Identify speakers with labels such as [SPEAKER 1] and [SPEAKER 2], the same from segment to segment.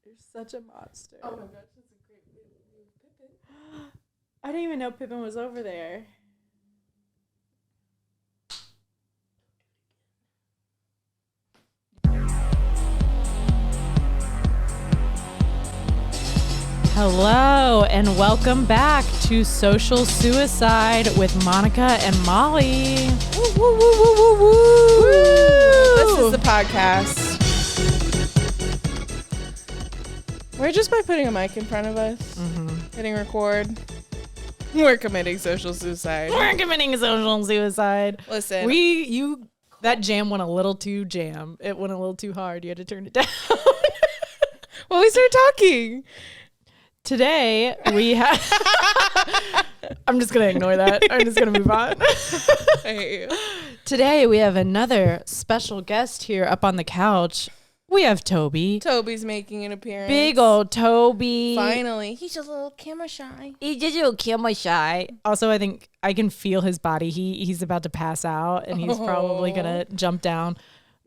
[SPEAKER 1] You're such a monster.
[SPEAKER 2] Oh my gosh, that's a great movie with Pippin.
[SPEAKER 1] I didn't even know Pippin was over there. Hello, and welcome back to Social Suicide with Monica and Molly.
[SPEAKER 2] Woo, woo, woo, woo, woo, woo. This is the podcast. We're just by putting a mic in front of us, hitting record. We're committing social suicide.
[SPEAKER 1] We're committing social suicide.
[SPEAKER 2] Listen,
[SPEAKER 1] that jam went a little too jam. It went a little too hard. You had to turn it down.
[SPEAKER 2] well, we started talking.
[SPEAKER 1] Today we have. I'm just gonna ignore that. I'm just gonna move on.
[SPEAKER 2] Hey.
[SPEAKER 1] Today we have another special guest here up on the couch. We have Toby.
[SPEAKER 2] Toby's making an appearance.
[SPEAKER 1] Big old Toby.
[SPEAKER 2] Finally. He's just a little camera shy.
[SPEAKER 1] He's just a little camera shy. Also, I think I can feel his body. He's about to pass out, and he's probably gonna jump down,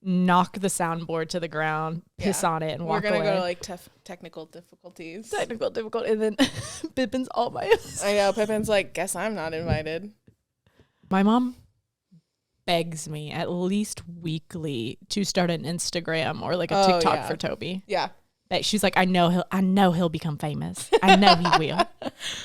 [SPEAKER 1] knock the soundboard to the ground, piss on it, and walk away.
[SPEAKER 2] We're gonna go to like technical difficulties.
[SPEAKER 1] And then Pippin's all by himself.
[SPEAKER 2] I know. Pippin's like, guess I'm not invited.
[SPEAKER 1] My mom begs me at least weekly to start an Instagram or like a TikTok for Toby.
[SPEAKER 2] Yeah.
[SPEAKER 1] She's like, I know he'll become famous. I know he will.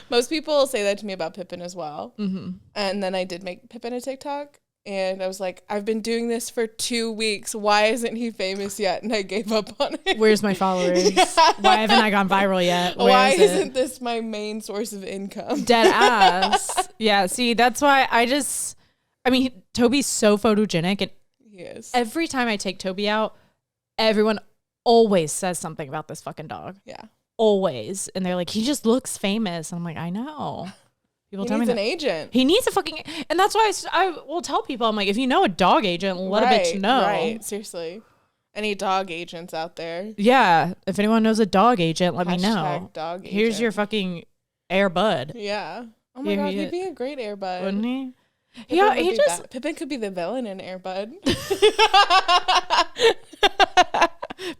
[SPEAKER 2] Most people say that to me about Pippin as well. Mm-hmm. And then I did make Pippin a TikTok. And I was like, I've been doing this for 2 weeks. Why isn't he famous yet? And I gave up on it.
[SPEAKER 1] Where's my followers? Yeah. Why haven't I gone viral yet?
[SPEAKER 2] Why isn't this my main source of income?
[SPEAKER 1] Dead ass. Yeah, see, that's why Toby's so photogenic. And
[SPEAKER 2] he is.
[SPEAKER 1] Every time I take Toby out, everyone always says something about this fucking dog.
[SPEAKER 2] Yeah.
[SPEAKER 1] Always. And they're like, he just looks famous. And I'm like, I know. People tell me
[SPEAKER 2] an agent.
[SPEAKER 1] He needs a fucking, and that's why I will tell people, I'm like, if you know a dog agent, let a bitch know.
[SPEAKER 2] Right, seriously. Any dog agents out there?
[SPEAKER 1] Yeah, if anyone knows a dog agent, let me know.
[SPEAKER 2] Dog agent.
[SPEAKER 1] Here's your fucking Air Bud.
[SPEAKER 2] Yeah. Oh my God, he'd be a great Air Bud.
[SPEAKER 1] Wouldn't he?
[SPEAKER 2] Pippin could be the villain in Air Bud.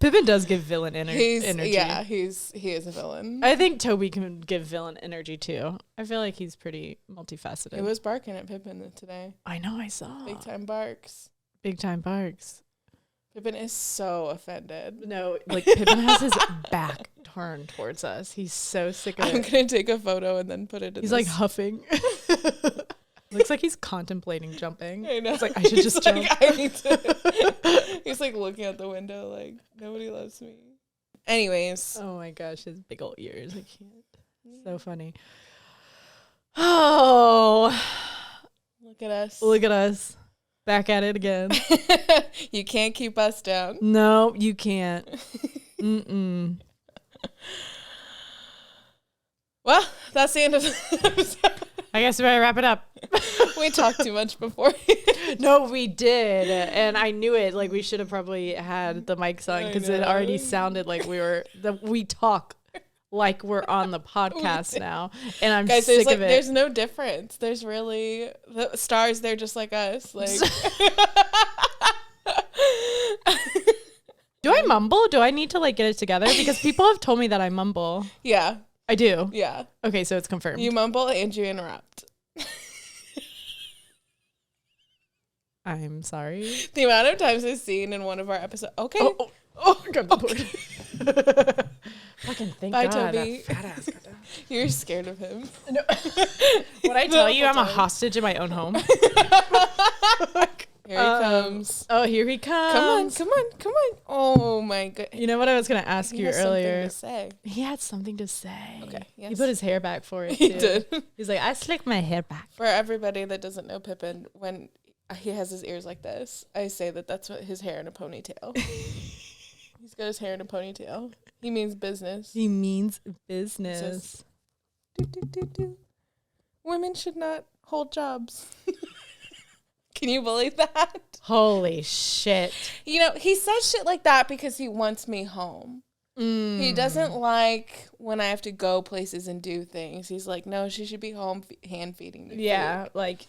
[SPEAKER 1] Pippin does give villain energy.
[SPEAKER 2] Yeah, he is a villain.
[SPEAKER 1] I think Toby can give villain energy too. I feel like he's pretty multifaceted.
[SPEAKER 2] It was barking at Pippin today.
[SPEAKER 1] I know, I saw.
[SPEAKER 2] Big time barks.
[SPEAKER 1] Big time barks.
[SPEAKER 2] Pippin is so offended.
[SPEAKER 1] No, like Pippin has his back turned towards us. He's so sick of it.
[SPEAKER 2] I'm gonna take a photo and then put it in
[SPEAKER 1] He's like huffing. Looks like he's contemplating jumping.
[SPEAKER 2] I know.
[SPEAKER 1] It's like, I should just jump.
[SPEAKER 2] I need to. He's like looking out the window like, nobody loves me. Anyways.
[SPEAKER 1] Oh my gosh, his big old ears. I can't. So funny. Oh.
[SPEAKER 2] Look at us.
[SPEAKER 1] Look at us. Back at it again.
[SPEAKER 2] You can't keep us down.
[SPEAKER 1] No, you can't. Mm-mm.
[SPEAKER 2] Well, that's the end of the episode.
[SPEAKER 1] I guess we better wrap it up.
[SPEAKER 2] We talked too much before.
[SPEAKER 1] No, we did. And I knew it. Like, we should have probably had the mics on because it already sounded like we talk like we're on the podcast now. And I'm sick of it.
[SPEAKER 2] There's no difference. There's really, the stars, they're just like us. Like,
[SPEAKER 1] do I mumble? Do I need to like get it together? Because people have told me that I mumble.
[SPEAKER 2] Yeah.
[SPEAKER 1] I do?
[SPEAKER 2] Yeah.
[SPEAKER 1] Okay, so it's confirmed.
[SPEAKER 2] You mumble and you interrupt.
[SPEAKER 1] I'm sorry.
[SPEAKER 2] The amount of times I've seen in one of our episodes. Okay.
[SPEAKER 1] Oh, got the point. Fucking thank
[SPEAKER 2] Bye,
[SPEAKER 1] God.
[SPEAKER 2] Toby.
[SPEAKER 1] That fat ass got down.
[SPEAKER 2] You're scared of him.
[SPEAKER 1] No. When I tell you I'm a hostage in my own home.
[SPEAKER 2] Here he comes.
[SPEAKER 1] Oh, here he comes.
[SPEAKER 2] Come on. Oh my God.
[SPEAKER 1] You know what I was going to ask you earlier?
[SPEAKER 2] Something to say.
[SPEAKER 1] He had something to say.
[SPEAKER 2] Okay. Yes.
[SPEAKER 1] He put his hair back for it,
[SPEAKER 2] He
[SPEAKER 1] too.
[SPEAKER 2] did.
[SPEAKER 1] He's like, I slicked my hair back.
[SPEAKER 2] For everybody that doesn't know Pippin, when he has his ears like this, I say that's what his hair in a ponytail. He's got his hair in a ponytail. He means business.
[SPEAKER 1] He means business.
[SPEAKER 2] Says, women should not hold jobs. Can you believe that?
[SPEAKER 1] Holy shit.
[SPEAKER 2] You know, he says shit like that because he wants me home. He doesn't like when I have to go places and do things. He's like, no, she should be home hand feeding me.
[SPEAKER 1] Yeah,
[SPEAKER 2] food.
[SPEAKER 1] like,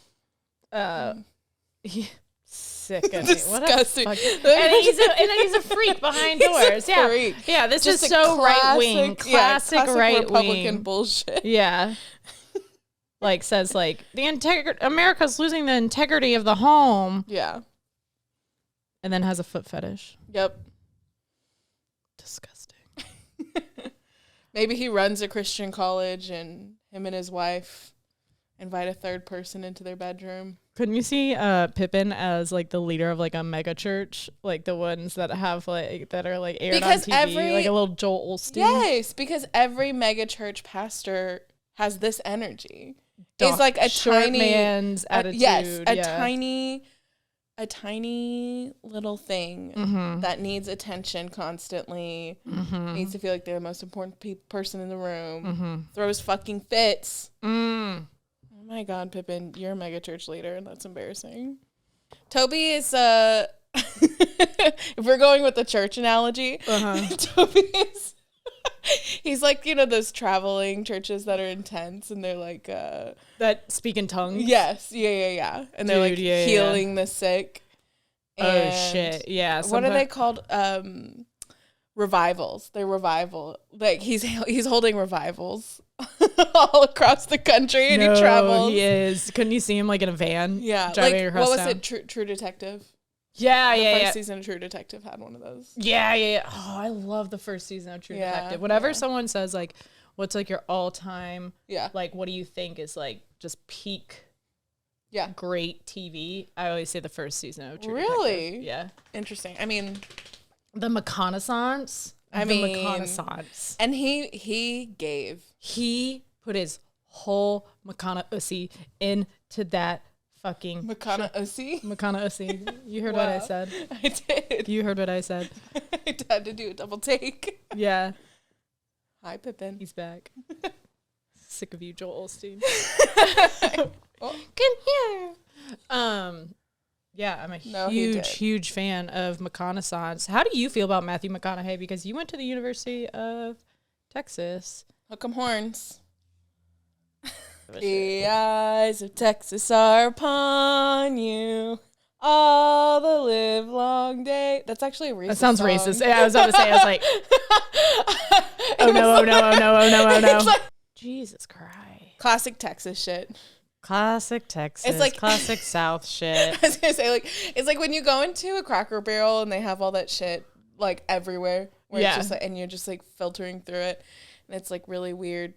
[SPEAKER 1] Sickening.
[SPEAKER 2] Disgusting.
[SPEAKER 1] What a and he's a freak behind doors. Yeah.
[SPEAKER 2] Freak.
[SPEAKER 1] Yeah, this
[SPEAKER 2] Just
[SPEAKER 1] is so right wing.
[SPEAKER 2] Classic
[SPEAKER 1] Right
[SPEAKER 2] Republican
[SPEAKER 1] wing
[SPEAKER 2] bullshit.
[SPEAKER 1] Yeah. Like says like America's losing the integrity of the home.
[SPEAKER 2] Yeah.
[SPEAKER 1] And then has a foot fetish.
[SPEAKER 2] Yep.
[SPEAKER 1] Disgusting.
[SPEAKER 2] Maybe he runs a Christian college and him and his wife invite a third person into their bedroom.
[SPEAKER 1] Couldn't you see Pippin as like the leader of like a mega church, like the ones that have like that are like aired
[SPEAKER 2] because
[SPEAKER 1] on TV, like a little Joel Osteen?
[SPEAKER 2] Yes, because every mega church pastor has this energy. It's like a
[SPEAKER 1] short
[SPEAKER 2] tiny
[SPEAKER 1] man's attitude.
[SPEAKER 2] Yes, a tiny little thing that needs attention constantly. Needs to feel like they're the most important person in the room. Throws fucking fits. Oh my God, Pippin, you're a mega church leader, and that's embarrassing. Toby is if we're going with the church analogy, Toby is he's like, you know, those traveling churches that are intense and they're like
[SPEAKER 1] that speak in tongues.
[SPEAKER 2] Yes, yeah. And they're like healing the sick.
[SPEAKER 1] Oh shit. Yeah.
[SPEAKER 2] What are they called? Revivals. They're revival. Like he's holding revivals all across the country, and he travels.
[SPEAKER 1] He is. Couldn't you see him like in a van?
[SPEAKER 2] Yeah.
[SPEAKER 1] Driving
[SPEAKER 2] like
[SPEAKER 1] across
[SPEAKER 2] what was
[SPEAKER 1] town?
[SPEAKER 2] it? True Detective.
[SPEAKER 1] Yeah,
[SPEAKER 2] the first season of True Detective had one of those.
[SPEAKER 1] Yeah. Oh, I love the first season of True Detective. Whenever someone says like, "What's like your all-time?" Like, what do you think is like just peak? Great TV. I always say the first season of True Detective. Yeah.
[SPEAKER 2] Interesting. I mean,
[SPEAKER 1] the McConaughussy. McConaughussy.
[SPEAKER 2] And he
[SPEAKER 1] put his whole McConaughussy into that fucking McConaughussy. You heard what I said.
[SPEAKER 2] I did.
[SPEAKER 1] You heard what I said.
[SPEAKER 2] I had to do a double take.
[SPEAKER 1] Yeah.
[SPEAKER 2] Hi, Pippin.
[SPEAKER 1] He's back. Sick of you, Joel Osteen.
[SPEAKER 2] Come
[SPEAKER 1] here. Yeah, I'm a huge fan of McConaughussy. How do you feel about Matthew McConaughey? Because you went to the University of Texas.
[SPEAKER 2] Hook 'em horns. The eyes of Texas are upon you all the live long day. That's actually a racist
[SPEAKER 1] That sounds
[SPEAKER 2] song.
[SPEAKER 1] racist. Yeah, I was about to say, I was like, oh no. Like, Jesus Christ.
[SPEAKER 2] Classic Texas shit.
[SPEAKER 1] Classic Texas.
[SPEAKER 2] It's like
[SPEAKER 1] classic South shit.
[SPEAKER 2] I was gonna say, like, it's like when you go into a Cracker Barrel and they have all that shit like everywhere, where it's just like, and you're just like filtering through it, and it's like really weird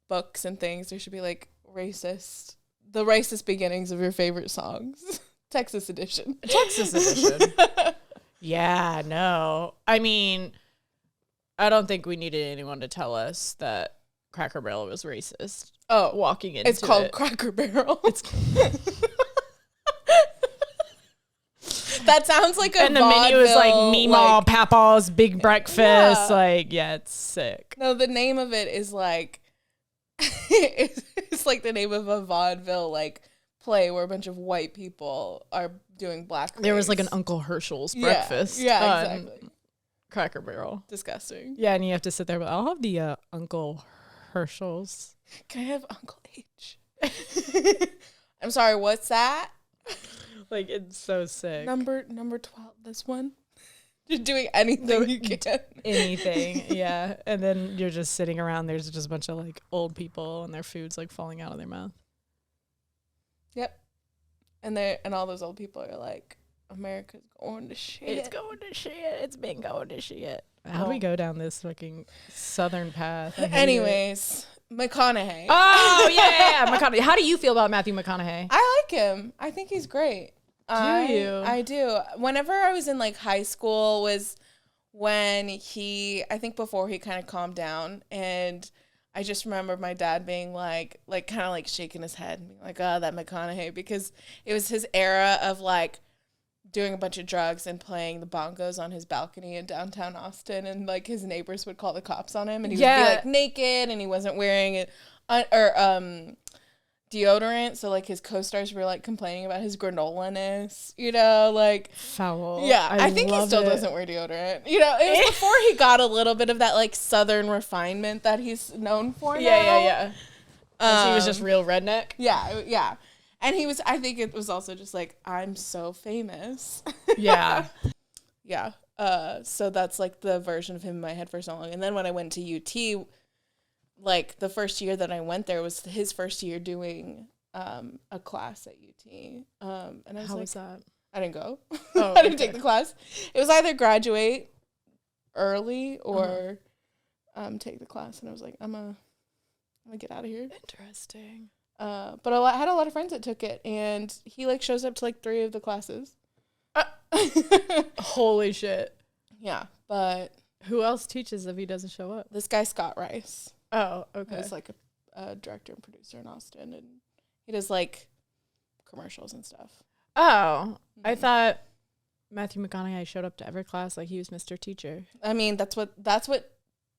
[SPEAKER 2] books and things. There should be like the racist beginnings of your favorite songs. Texas edition.
[SPEAKER 1] Yeah, no. I mean, I don't think we needed anyone to tell us that Cracker Barrel was racist.
[SPEAKER 2] Oh,
[SPEAKER 1] walking into
[SPEAKER 2] it's called Cracker Barrel. That sounds like a
[SPEAKER 1] and the menu is like Meemaw, Papaw's Big Breakfast. It's sick.
[SPEAKER 2] No, the name of it is like it's like the name of a vaudeville like play where a bunch of white people are doing blackface.
[SPEAKER 1] There was like an Uncle Herschel's breakfast.
[SPEAKER 2] Yeah, exactly.
[SPEAKER 1] Cracker Barrel.
[SPEAKER 2] Disgusting.
[SPEAKER 1] Yeah, and you have to sit there, but I'll have the Uncle Herschel's.
[SPEAKER 2] Can I have Uncle H? I'm sorry, what's that?
[SPEAKER 1] Like, it's so sick.
[SPEAKER 2] Number 12, this one. You're doing anything you can.
[SPEAKER 1] Anything, yeah. And then you're just sitting around. There's just a bunch of like old people, and their food's like falling out of their mouth.
[SPEAKER 2] Yep. And all those old people are like, America's going to shit.
[SPEAKER 1] It's going to shit. It's been going to shit. How do we go down this fucking southern path?
[SPEAKER 2] Anyways, McConaughey.
[SPEAKER 1] Oh, yeah. McConaughey. How do you feel about Matthew McConaughey?
[SPEAKER 2] I like him. I think he's great.
[SPEAKER 1] I
[SPEAKER 2] do. Whenever I was in like high school was when I think before he kind of calmed down, and I just remember my dad being like kind of like shaking his head and being like, oh, that McConaughey, because it was his era of like doing a bunch of drugs and playing the bongos on his balcony in downtown Austin, and like his neighbors would call the cops on him, and he would be like naked, and he wasn't wearing it deodorant, so like his co-stars were like complaining about his granola-ness, you know, like
[SPEAKER 1] foul.
[SPEAKER 2] Yeah, I think he still doesn't wear deodorant. You know, it was before he got a little bit of that like southern refinement that he's known for now.
[SPEAKER 1] Yeah. He was just real redneck.
[SPEAKER 2] Yeah. And I think it was also just like, I'm so famous.
[SPEAKER 1] Yeah.
[SPEAKER 2] Yeah. So that's like the version of him in my head for so long. And then when I went to UT, like the first year that I went there was his first year doing a class at UT. And I was
[SPEAKER 1] How
[SPEAKER 2] like,
[SPEAKER 1] was that?
[SPEAKER 2] I didn't go.
[SPEAKER 1] Oh,
[SPEAKER 2] I didn't take the class. It was either graduate early or take the class. And I was like, I'm gonna get out of here.
[SPEAKER 1] Interesting.
[SPEAKER 2] But I had a lot of friends that took it, and he like shows up to like 3 of the classes.
[SPEAKER 1] Holy shit.
[SPEAKER 2] Yeah, but
[SPEAKER 1] who else teaches if he doesn't show up?
[SPEAKER 2] This guy Scott Rice.
[SPEAKER 1] Oh, okay.
[SPEAKER 2] He's like a director and producer in Austin, and he does like commercials and stuff.
[SPEAKER 1] Oh, I thought Matthew McConaughey showed up to every class like he was Mr. Teacher.
[SPEAKER 2] I mean, that's what UT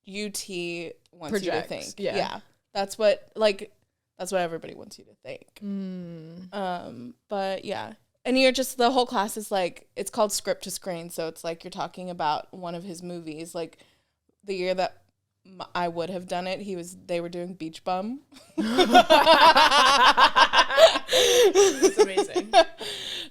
[SPEAKER 2] wants
[SPEAKER 1] Projects,
[SPEAKER 2] you to think.
[SPEAKER 1] Yeah.
[SPEAKER 2] That's what everybody wants you to think. But yeah. And you're just, the whole class is like, it's called script to screen. So it's like you're talking about one of his movies. Like the year that I would have done it, they were doing Beach Bum.
[SPEAKER 1] That's amazing.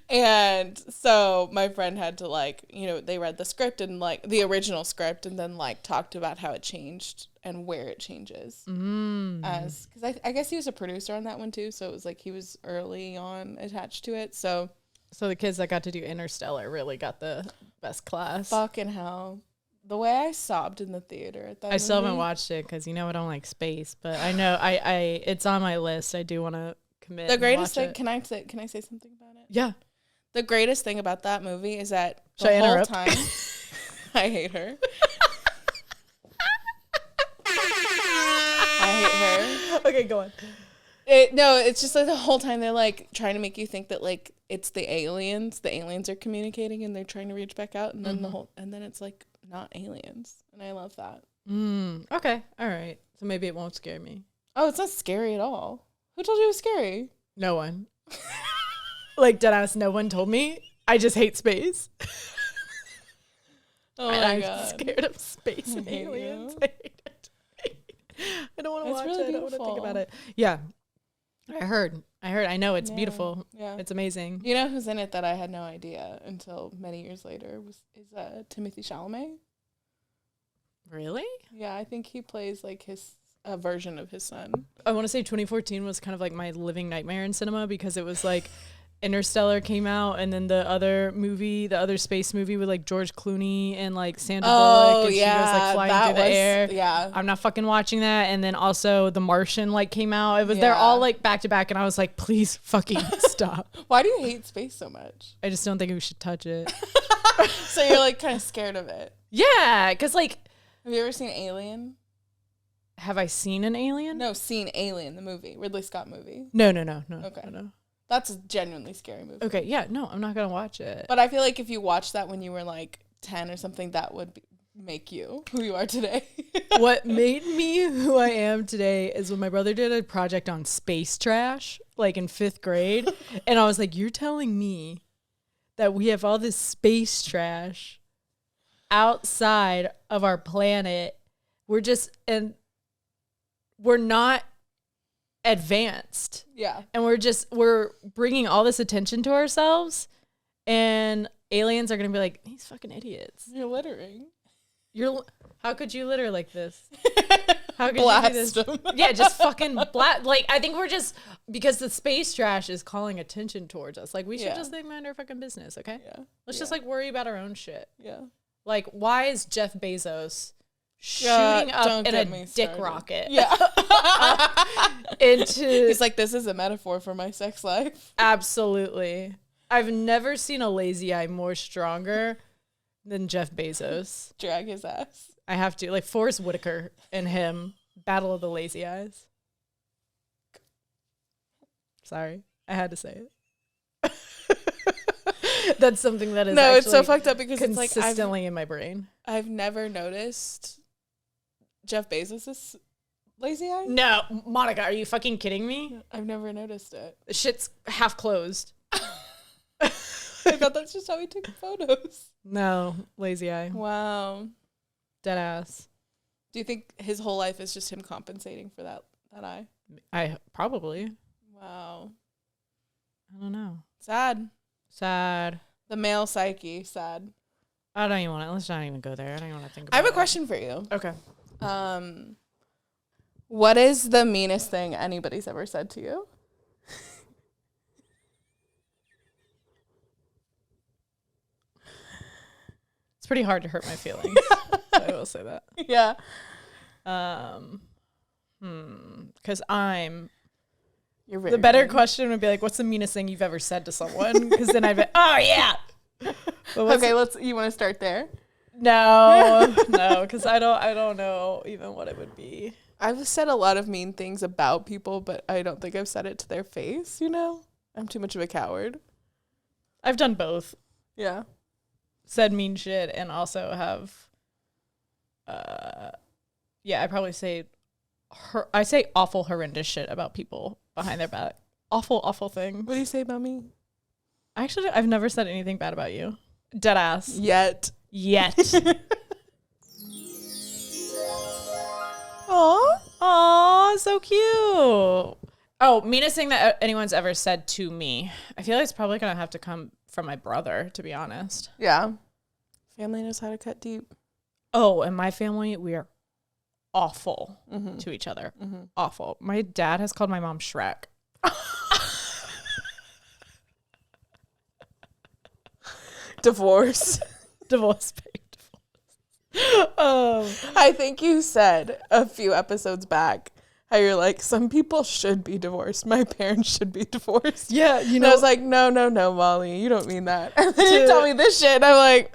[SPEAKER 2] And so my friend had to like, they read the script and like the original script and then like talked about how it changed and where it changes. Because I guess he was a producer on that one too. So it was like he was early on attached to it. So
[SPEAKER 1] the kids that got to do Interstellar really got the best class.
[SPEAKER 2] Fucking hell. The way I sobbed in the theater at that movie.
[SPEAKER 1] Still haven't watched it because I don't like space, but I know it's on my list. I do want to commit.
[SPEAKER 2] The greatest thing,
[SPEAKER 1] it.
[SPEAKER 2] can I say something about it?
[SPEAKER 1] Yeah.
[SPEAKER 2] The greatest thing about that movie is that
[SPEAKER 1] the whole
[SPEAKER 2] time I hate her. I hate her.
[SPEAKER 1] Okay, go on.
[SPEAKER 2] It's just like the whole time they're like trying to make you think that like it's the aliens. The aliens are communicating and they're trying to reach back out, and then then it's like not aliens, and I love that.
[SPEAKER 1] Okay, all right. So maybe it won't scare me.
[SPEAKER 2] Oh, it's not scary at all. Who told you it was scary?
[SPEAKER 1] No one. Like deadass, no one told me. I just hate space.
[SPEAKER 2] Oh
[SPEAKER 1] and
[SPEAKER 2] my
[SPEAKER 1] I'm
[SPEAKER 2] God.
[SPEAKER 1] scared of space and aliens. I hate it. I don't want to watch
[SPEAKER 2] really
[SPEAKER 1] it. I don't want to think
[SPEAKER 2] beautiful.
[SPEAKER 1] about it. Yeah. I heard. I know it's beautiful.
[SPEAKER 2] Yeah.
[SPEAKER 1] It's amazing.
[SPEAKER 2] You know who's in it that I had no idea until many years later is Timothée Chalamet.
[SPEAKER 1] Really?
[SPEAKER 2] Yeah, I think he plays like a version of his son.
[SPEAKER 1] I want to say 2014 was kind of like my living nightmare in cinema because it was like Interstellar came out, and then the other space movie with like George Clooney and like Sandra Bullock, and she was like flying through the air.
[SPEAKER 2] Yeah,
[SPEAKER 1] I'm not fucking watching that. And then also The Martian like came out. They're all like back to back, and I was like, please fucking stop.
[SPEAKER 2] Why do you hate space so much?
[SPEAKER 1] I just don't think we should touch it.
[SPEAKER 2] So you're like kind of scared of it.
[SPEAKER 1] Yeah, because like,
[SPEAKER 2] have you ever seen Alien?
[SPEAKER 1] Have I seen an alien?
[SPEAKER 2] No, seen Alien, the movie, Ridley Scott movie.
[SPEAKER 1] No.
[SPEAKER 2] Okay.
[SPEAKER 1] No.
[SPEAKER 2] That's a genuinely scary movie.
[SPEAKER 1] Okay, yeah, no, I'm not gonna watch it.
[SPEAKER 2] But I feel like if you watched that when you were like 10 or something, that would make you who you are today.
[SPEAKER 1] What made me who I am today is when my brother did a project on space trash, like in 5th grade, and I was like, "You're telling me that we have all this space trash outside of our planet? We're not advanced."
[SPEAKER 2] Yeah.
[SPEAKER 1] And we're bringing all this attention to ourselves, and aliens are going to be like, these fucking idiots.
[SPEAKER 2] You're littering.
[SPEAKER 1] How could you litter like this? How could
[SPEAKER 2] blast
[SPEAKER 1] you do this?
[SPEAKER 2] them.
[SPEAKER 1] Yeah, just fucking blast. Like, I think we're just, because the space trash is calling attention towards us. Like, we should just mind our fucking business, okay?
[SPEAKER 2] Yeah.
[SPEAKER 1] Let's just like worry about our own shit.
[SPEAKER 2] Yeah.
[SPEAKER 1] Like, why is Jeff Bezos shooting up in a dick rocket?
[SPEAKER 2] Yeah. He's like, this is a metaphor for my sex life.
[SPEAKER 1] Absolutely. I've never seen a lazy eye more stronger than Jeff Bezos.
[SPEAKER 2] Drag his ass.
[SPEAKER 1] I have to. Like Forrest Whitaker and him. Battle of the lazy eyes. Sorry. I had to say it. That's something that is
[SPEAKER 2] it's so fucked up because
[SPEAKER 1] consistently
[SPEAKER 2] it's like
[SPEAKER 1] consistently in my brain.
[SPEAKER 2] I've never noticed Jeff Bezos' lazy eye.
[SPEAKER 1] No, Monica, are you fucking kidding me?
[SPEAKER 2] I've never noticed it.
[SPEAKER 1] The shit's half closed.
[SPEAKER 2] I thought that's just how he took photos.
[SPEAKER 1] No, lazy eye.
[SPEAKER 2] Wow.
[SPEAKER 1] Dead ass.
[SPEAKER 2] Do you think his whole life is just him compensating for that eye?
[SPEAKER 1] I probably.
[SPEAKER 2] Wow.
[SPEAKER 1] I don't know.
[SPEAKER 2] Sad. The male psyche, sad.
[SPEAKER 1] I don't even want to. Let's not even go there. I don't even want to think about
[SPEAKER 2] I have
[SPEAKER 1] it.
[SPEAKER 2] a question for you.
[SPEAKER 1] Okay.
[SPEAKER 2] What is the meanest thing anybody's ever said to you?
[SPEAKER 1] It's pretty hard to hurt my feelings. So I will say that.
[SPEAKER 2] Yeah.
[SPEAKER 1] Because
[SPEAKER 2] You're very
[SPEAKER 1] the better
[SPEAKER 2] mean.
[SPEAKER 1] question would be like, what's the meanest thing you've ever said to someone? Because then I'd be, oh yeah.
[SPEAKER 2] Okay, you want to start there?
[SPEAKER 1] No, because I don't know even what it would be.
[SPEAKER 2] I've said a lot of mean things about people, but I don't think I've said it to their face, I'm too much of a coward.
[SPEAKER 1] I've done both.
[SPEAKER 2] Yeah.
[SPEAKER 1] Said mean shit and also have, I probably say, I say awful, horrendous shit about people behind their back. Awful thing.
[SPEAKER 2] What do you say about me?
[SPEAKER 1] Actually, I've never said anything bad about you. Dead ass.
[SPEAKER 2] Yet.
[SPEAKER 1] Aw, so cute. Oh, meanest thing that anyone's ever said to me. I feel like it's probably going to have to come from my brother, to be honest.
[SPEAKER 2] Yeah. Family knows how to cut deep.
[SPEAKER 1] Oh, in my family, we are awful to each other. Awful. My dad has called my mom Shrek.
[SPEAKER 2] Divorce.
[SPEAKER 1] Divorce.
[SPEAKER 2] I think you said a few episodes back how you're like, some people should be divorced. My parents should be divorced.
[SPEAKER 1] Yeah,
[SPEAKER 2] and I was like, no, Molly, you don't mean that. And then you tell me this shit, and I'm like,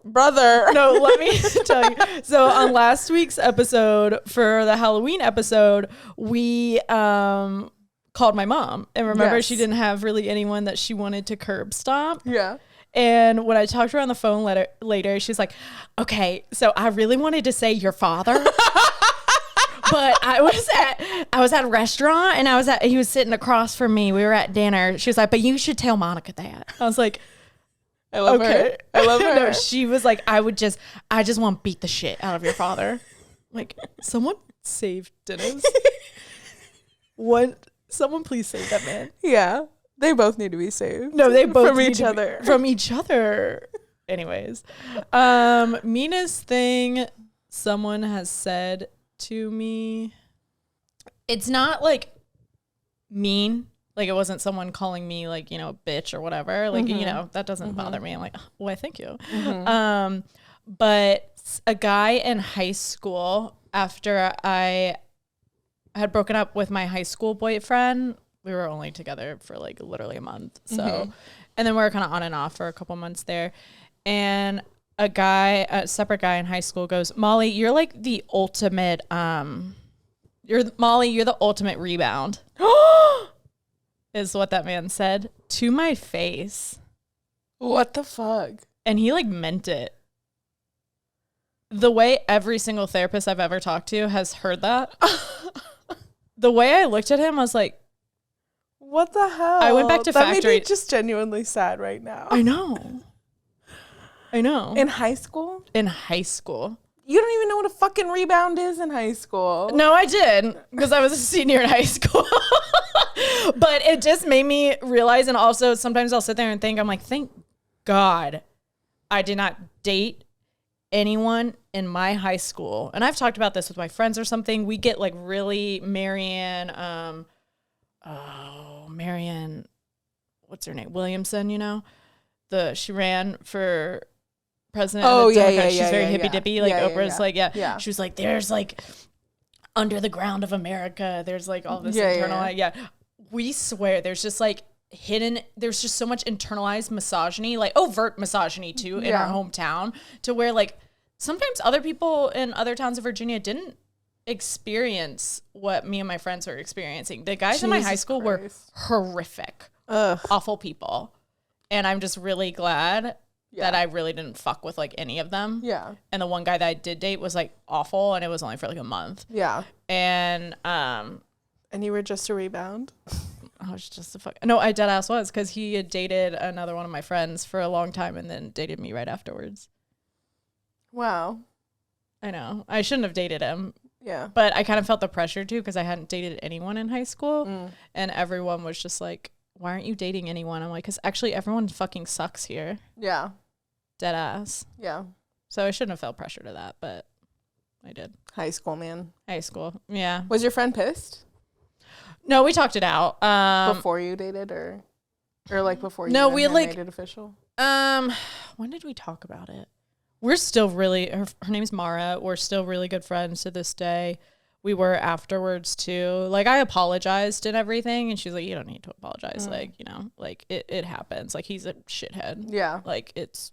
[SPEAKER 2] brother.
[SPEAKER 1] No, let me tell you. So on last week's episode, for the Halloween episode, we called my mom. And remember, she didn't have really anyone that she wanted to curb stomp.
[SPEAKER 2] Yeah.
[SPEAKER 1] And when I talked to her on the phone later, she's like, okay, so I really wanted to say your father. But I was at a restaurant and he was sitting across from me. We were at dinner. She was like, but you should tell Monica that. I was like,
[SPEAKER 2] I love her. I love her.
[SPEAKER 1] No, she was like, I just want to beat the shit out of your father. Like, someone save Dennis. Someone please save that man.
[SPEAKER 2] Yeah. They both need to be saved.
[SPEAKER 1] No, they both
[SPEAKER 2] from each other.
[SPEAKER 1] From each other. Anyways. Meanest thing someone has said to me. It's not like mean. Like, it wasn't someone calling me like, a bitch or whatever. Like, that doesn't bother me. I'm like, oh, why, thank you. But a guy in high school, after I had broken up with my high school boyfriend, we were only together for like literally a month. So, and then we were kind of on and off for a couple months there. And a separate guy in high school goes, Molly, you're like the ultimate, you're the ultimate rebound. Is what that man said to my face.
[SPEAKER 2] What the fuck?
[SPEAKER 1] And he like meant it. The way every single therapist I've ever talked to has heard that. The way I looked at him, I was like,
[SPEAKER 2] what the hell?
[SPEAKER 1] I went back to factory.
[SPEAKER 2] That made me just genuinely sad right now.
[SPEAKER 1] I know.
[SPEAKER 2] In high school?
[SPEAKER 1] In high school.
[SPEAKER 2] You don't even know what a fucking rebound is in high school.
[SPEAKER 1] No, I did, because I was a senior in high school. But it just made me realize, and also sometimes I'll sit there and think, I'm like, thank God I did not date anyone in my high school. And I've talked about this with my friends or something. We get like really Marianne, what's her name? Williamson, she ran for president.
[SPEAKER 2] Oh,
[SPEAKER 1] yeah. She's very hippy dippy. Like Oprah's
[SPEAKER 2] yeah.
[SPEAKER 1] She was like, there's like under the ground of America. There's like all this internal. Yeah. We swear there's just like there's just so much internalized misogyny, like overt misogyny too in our hometown, to where like sometimes other people in other towns of Virginia didn't experience what me and my friends were experiencing. The guys in my high school were horrific, awful people. And I'm just really glad that I really didn't fuck with like any of them. Yeah. And the one guy that I did date was like awful, and it was only for like a month. Yeah. And
[SPEAKER 2] you were just a rebound?
[SPEAKER 1] I was just a fuck. No, I dead ass was, because he had dated another one of my friends for a long time and then dated me right afterwards.
[SPEAKER 2] Wow.
[SPEAKER 1] I know. I shouldn't have dated him.
[SPEAKER 2] Yeah.
[SPEAKER 1] But I kind of felt the pressure too, because I hadn't dated anyone in high school, and everyone was just like why aren't you dating anyone? I'm like, because actually everyone fucking sucks here.
[SPEAKER 2] Yeah.
[SPEAKER 1] Dead ass.
[SPEAKER 2] Yeah.
[SPEAKER 1] So I shouldn't have felt pressure to that, but I did.
[SPEAKER 2] High school, man.
[SPEAKER 1] High school. Yeah.
[SPEAKER 2] Was your friend pissed?
[SPEAKER 1] No, we talked it out.
[SPEAKER 2] Before you dated or like before you made it official?
[SPEAKER 1] When did we talk about it? We're still really, her name's Mara. We're still really good friends to this day. We were afterwards too. Like, I apologized and everything, and she's like, you don't need to apologize. Like, you know, like it happens. Like, he's a shithead.
[SPEAKER 2] Yeah.
[SPEAKER 1] Like, it's,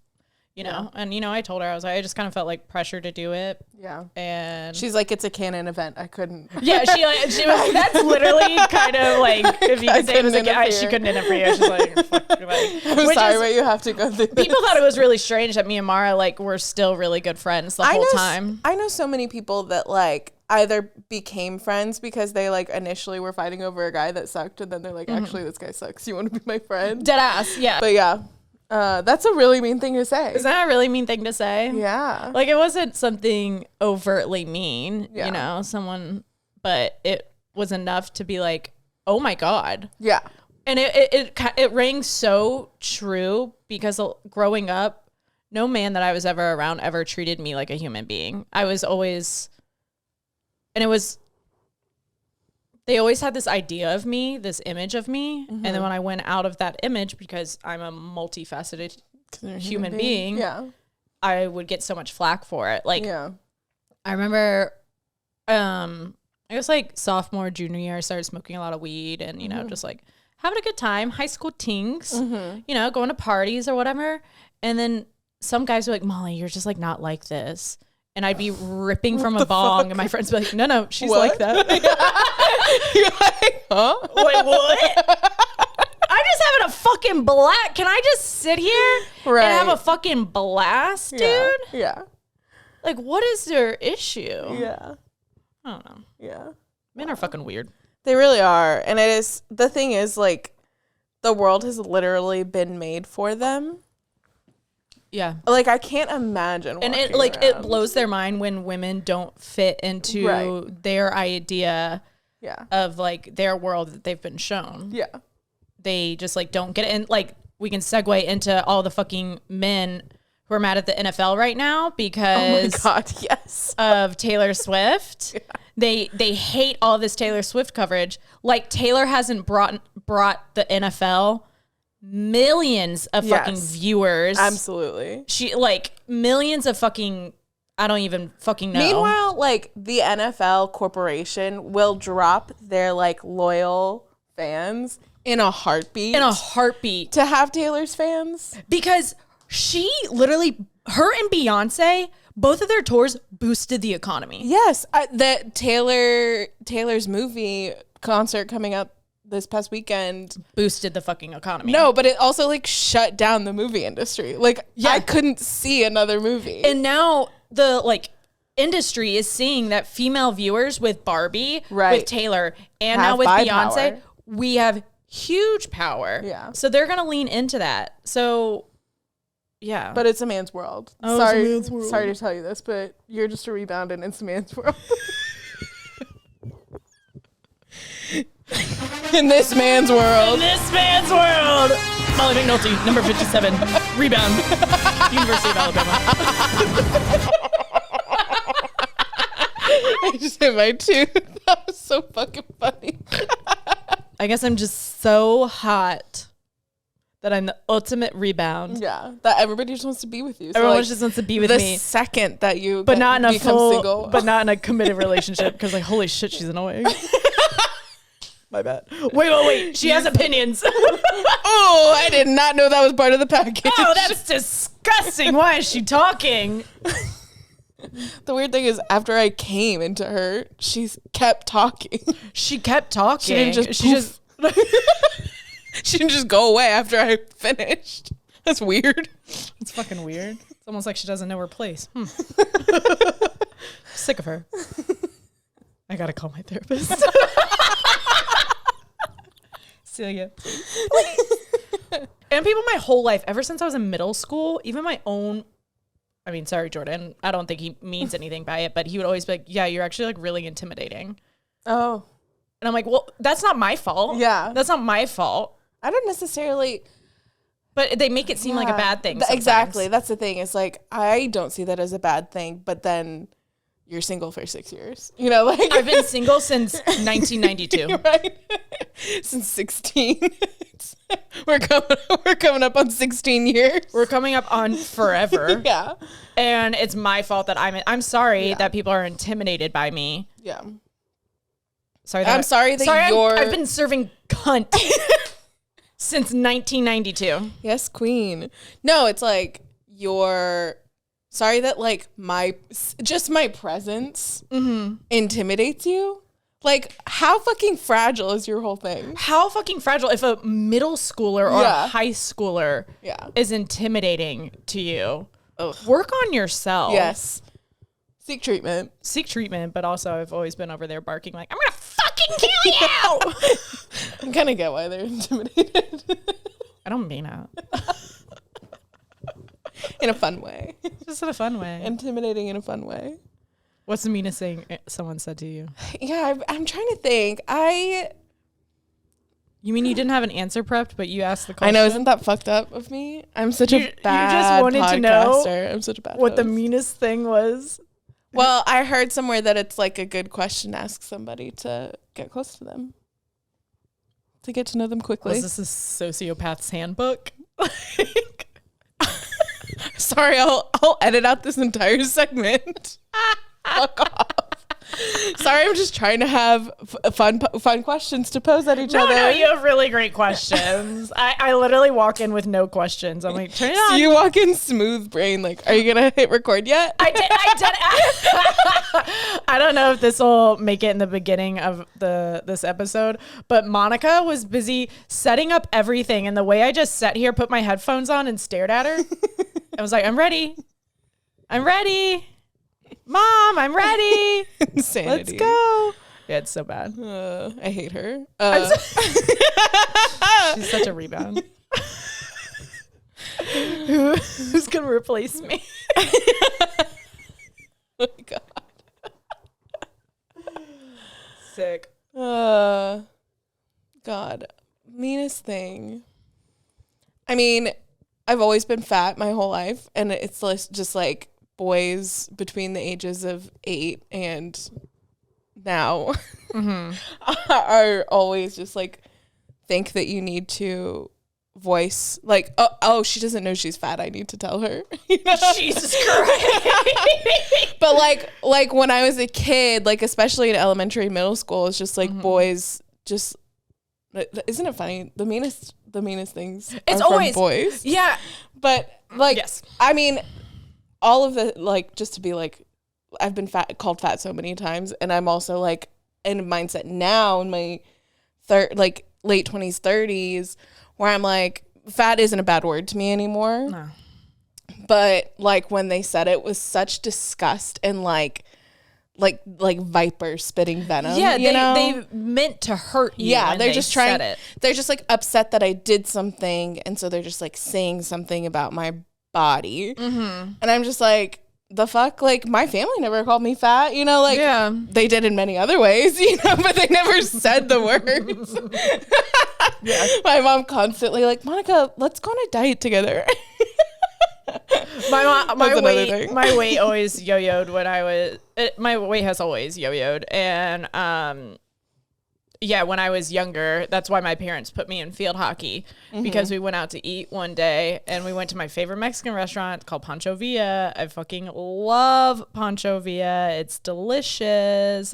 [SPEAKER 1] you know, and, you know, I told her, I was like, I just kind of felt like pressure to do it.
[SPEAKER 2] Yeah.
[SPEAKER 1] And
[SPEAKER 2] she's like, it's a canon event. I couldn't.
[SPEAKER 1] Yeah, she was, that's literally kind of like, if you could say it was like, she couldn't interfere. She's like, fuck, like,
[SPEAKER 2] I'm sorry, but you have to go through this.
[SPEAKER 1] People thought it was really strange that me and Mara, like, were still really good friends the whole time.
[SPEAKER 2] I know so many people that, like, either became friends because they, like, initially were fighting over a guy that sucked, and then they're like, actually, this guy sucks. You want to be my friend?
[SPEAKER 1] Dead ass, yeah.
[SPEAKER 2] But yeah. That's a really mean thing to say.
[SPEAKER 1] Is that a really mean thing to say?
[SPEAKER 2] Yeah.
[SPEAKER 1] Like, it wasn't something overtly mean, you know, but it was enough to be like, oh my God.
[SPEAKER 2] Yeah.
[SPEAKER 1] And it rang so true because growing up, no man that I was ever around ever treated me like a human being. I was always, and they always had this idea of me, this image of me. And then when I went out of that image, because I'm a multifaceted human being,
[SPEAKER 2] yeah,
[SPEAKER 1] I would get so much flack for it. Like,
[SPEAKER 2] yeah.
[SPEAKER 1] I remember, I was like sophomore, junior year, I started smoking a lot of weed and, you know, just like having a good time, high school tings, you know, going to parties or whatever. And then some guys were like, Molly, you're just like not like this. And I'd be ripping from a bong, and my friends would be like, no, she's like that.
[SPEAKER 2] You're like, huh?
[SPEAKER 1] Wait, what? I'm just having a fucking blast. Can I just sit here and have a fucking blast, dude?
[SPEAKER 2] Yeah.
[SPEAKER 1] Like, what is their issue?
[SPEAKER 2] Yeah.
[SPEAKER 1] I don't know.
[SPEAKER 2] Yeah.
[SPEAKER 1] Men are fucking weird.
[SPEAKER 2] They really are. And the thing is, like, the world has literally been made for them.
[SPEAKER 1] Yeah.
[SPEAKER 2] Like, I can't imagine.
[SPEAKER 1] And it blows their mind when women don't fit into their idea of, like, their world that they've been shown.
[SPEAKER 2] Yeah.
[SPEAKER 1] They just, like, don't get it. And, like, we can segue into all the fucking men who are mad at the NFL right now because of Taylor Swift. Yeah. They hate all this Taylor Swift coverage. Like, Taylor hasn't brought the NFL millions of fucking viewers.
[SPEAKER 2] Absolutely.
[SPEAKER 1] She, like, millions of fucking, I don't even fucking know.
[SPEAKER 2] Meanwhile, like, the NFL corporation will drop their, like, loyal fans in a heartbeat.
[SPEAKER 1] To
[SPEAKER 2] have Taylor's fans.
[SPEAKER 1] Because she literally, her and Beyonce, both of their tours boosted the economy.
[SPEAKER 2] Yes. Taylor's movie concert coming up this past weekend
[SPEAKER 1] boosted the fucking economy.
[SPEAKER 2] No, but it also, like, shut down the movie industry. Like, I couldn't see another movie.
[SPEAKER 1] And now the, like, industry is seeing that female viewers with Barbie, with Taylor, and now with Beyonce, we have huge power. Yeah. So they're going to lean into that. So, yeah.
[SPEAKER 2] But it's a man's world.
[SPEAKER 1] Oh,
[SPEAKER 2] sorry,
[SPEAKER 1] it's a man's world.
[SPEAKER 2] Sorry to tell you this, but you're just a rebound and it's a man's world. In this man's world.
[SPEAKER 1] Molly McNulty, number 57, rebound, University of Alabama.
[SPEAKER 2] I just hit my tooth. That was so fucking funny.
[SPEAKER 1] I guess I'm just so hot that I'm the ultimate rebound.
[SPEAKER 2] Yeah, that everybody just wants to be with you.
[SPEAKER 1] So everyone just wants to be with me.
[SPEAKER 2] The second that you
[SPEAKER 1] but not in a full,
[SPEAKER 2] single.
[SPEAKER 1] but not in a committed relationship, because, like, holy shit, she's annoying. My bad. Wait. She has opinions.
[SPEAKER 2] Oh, I did not know that was part of the package.
[SPEAKER 1] Oh, that's disgusting. Why is she talking?
[SPEAKER 2] The weird thing is, after I came into her, she's kept talking.
[SPEAKER 1] She kept talking.
[SPEAKER 2] She didn't just she didn't just go away after I finished. That's weird.
[SPEAKER 1] It's fucking weird. It's almost like she doesn't know her place. Sick of her. I gotta call my therapist. Celia. And people my whole life, ever since I was in middle school, even my own, I mean, sorry, Jordan, I don't think he means anything by it, but he would always be like, yeah, you're actually, like, really intimidating.
[SPEAKER 2] Oh.
[SPEAKER 1] And I'm like, well, that's not my fault.
[SPEAKER 2] Yeah.
[SPEAKER 1] That's not my fault.
[SPEAKER 2] I don't necessarily.
[SPEAKER 1] But they make it seem like a bad thing.
[SPEAKER 2] Exactly. That's the thing. It's like, I don't see that as a bad thing, but then you're single for 6 years. You know, like
[SPEAKER 1] I've been single since 1992.
[SPEAKER 2] Right? Since 16. We're coming up on 16 years.
[SPEAKER 1] We're coming up on forever.
[SPEAKER 2] Yeah.
[SPEAKER 1] And it's my fault that I'm sorry that people are intimidated by me.
[SPEAKER 2] Yeah.
[SPEAKER 1] I'm sorry that I've been serving cunt since 1992.
[SPEAKER 2] Yes, queen. No, it's like you're sorry that like my presence intimidates you. Like, how fucking fragile is your whole thing?
[SPEAKER 1] How fucking fragile if a middle schooler or a high schooler is intimidating to you. Ugh. Work on yourself.
[SPEAKER 2] Yes. Seek treatment,
[SPEAKER 1] but also I've always been over there barking like, I'm gonna fucking kill you.
[SPEAKER 2] I'm gonna get why they're intimidated.
[SPEAKER 1] I don't mean it.
[SPEAKER 2] In a fun way.
[SPEAKER 1] Just in a fun way.
[SPEAKER 2] Intimidating in a fun way.
[SPEAKER 1] What's the meanest thing someone said to you?
[SPEAKER 2] Yeah, I'm trying to think.
[SPEAKER 1] You mean you didn't have an answer prepped, but you asked the question?
[SPEAKER 2] I know, isn't that fucked up of me? I'm such a bad podcaster. You just wanted to know I'm such a bad
[SPEAKER 1] what
[SPEAKER 2] host.
[SPEAKER 1] The meanest thing was?
[SPEAKER 2] Well, I heard somewhere that it's like a good question to ask somebody to get close to them. To get to know them quickly.
[SPEAKER 1] Was this a sociopath's handbook?
[SPEAKER 2] Sorry, I'll edit out this entire segment. Fuck off. Sorry, I'm just trying to have fun questions to pose at each other.
[SPEAKER 1] No, you have really great questions. I literally walk in with no questions. I'm like, turn it on.
[SPEAKER 2] So you walk in smooth brain, like, are you going to hit record yet?
[SPEAKER 1] I did. I don't know if this will make it in the beginning of this episode, but Monica was busy setting up everything. And the way I just sat here, put my headphones on and stared at her, I was like, I'm ready. Mom, I'm ready.
[SPEAKER 2] Insanity.
[SPEAKER 1] Let's go. Yeah, it's so bad.
[SPEAKER 2] I hate her.
[SPEAKER 1] She's such a rebound. Who's going to replace me?
[SPEAKER 2] Oh my God.
[SPEAKER 1] Sick.
[SPEAKER 2] God. Meanest thing. I mean, I've always been fat my whole life, and it's just like boys between the ages of 8 and now are always just like think that you need to voice like, oh, she doesn't know she's fat, I need to tell her. You know?
[SPEAKER 1] Jesus Christ.
[SPEAKER 2] But like when I was a kid, like especially in elementary and middle school, it's just like boys just, isn't it funny? The meanest things
[SPEAKER 1] it's
[SPEAKER 2] are
[SPEAKER 1] always
[SPEAKER 2] from boys.
[SPEAKER 1] Yeah.
[SPEAKER 2] But like,
[SPEAKER 1] yes.
[SPEAKER 2] I mean, all of the, like, just to be like, I've been called fat so many times, and I'm also like in a mindset now in my late 20s, 30s, where I'm like, fat isn't a bad word to me anymore.
[SPEAKER 1] No.
[SPEAKER 2] But like when they said it was such disgust and like viper spitting venom.
[SPEAKER 1] Yeah,
[SPEAKER 2] they
[SPEAKER 1] meant to hurt you.
[SPEAKER 2] Yeah,
[SPEAKER 1] when
[SPEAKER 2] they're
[SPEAKER 1] they
[SPEAKER 2] just trying.
[SPEAKER 1] Said it.
[SPEAKER 2] They're just like upset that I did something, and so they're just like saying something about my body, and I'm just like, the fuck, like my family never called me fat, you know, like they did in many other ways, you know, but they never said the words. My mom constantly like, Monica, let's go on a diet together.
[SPEAKER 1] My weight always yo-yoed when I was my weight has always yo-yoed, and when I was younger, that's why my parents put me in field hockey, because we went out to eat one day and we went to my favorite Mexican restaurant called Pancho Villa. I fucking love Pancho Villa. It's delicious.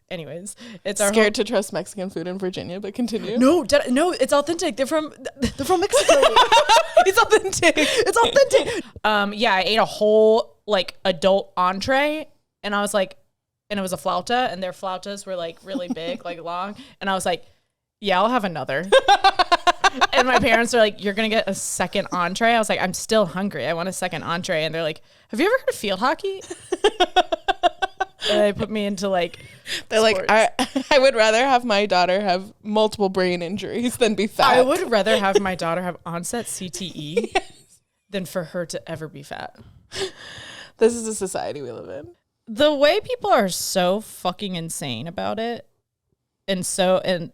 [SPEAKER 1] Anyways, it's
[SPEAKER 2] scared to trust Mexican food in Virginia, but continue.
[SPEAKER 1] No, it's authentic. They're from Mexico.
[SPEAKER 2] It's authentic.
[SPEAKER 1] I ate a whole like adult entree, and I was like, and it was a flauta, and their flautas were like really big, like long. And I was like, yeah, I'll have another. And my parents are like, you're going to get a second entree? I was like, I'm still hungry. I want a second entree. And they're like, have you ever heard of field hockey? And they put me into like,
[SPEAKER 2] they're sports. Like, I would rather have my daughter have multiple brain injuries than be fat.
[SPEAKER 1] I would rather have my daughter have onset CTE than for her to ever be fat.
[SPEAKER 2] This is a society we live in.
[SPEAKER 1] The way people are so fucking insane about it, and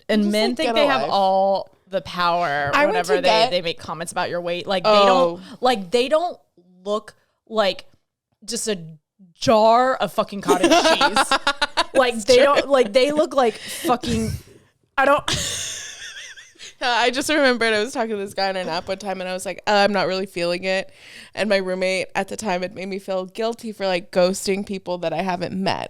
[SPEAKER 1] men think they have all the power
[SPEAKER 2] I
[SPEAKER 1] whenever they make comments about your weight. Like they don't look like just a jar of fucking cottage cheese. Like they don't like they look like fucking I don't
[SPEAKER 2] I just remembered I was talking to this guy on an app one time and I was like, I'm not really feeling it. And my roommate at the time, it made me feel guilty for like ghosting people that I haven't met.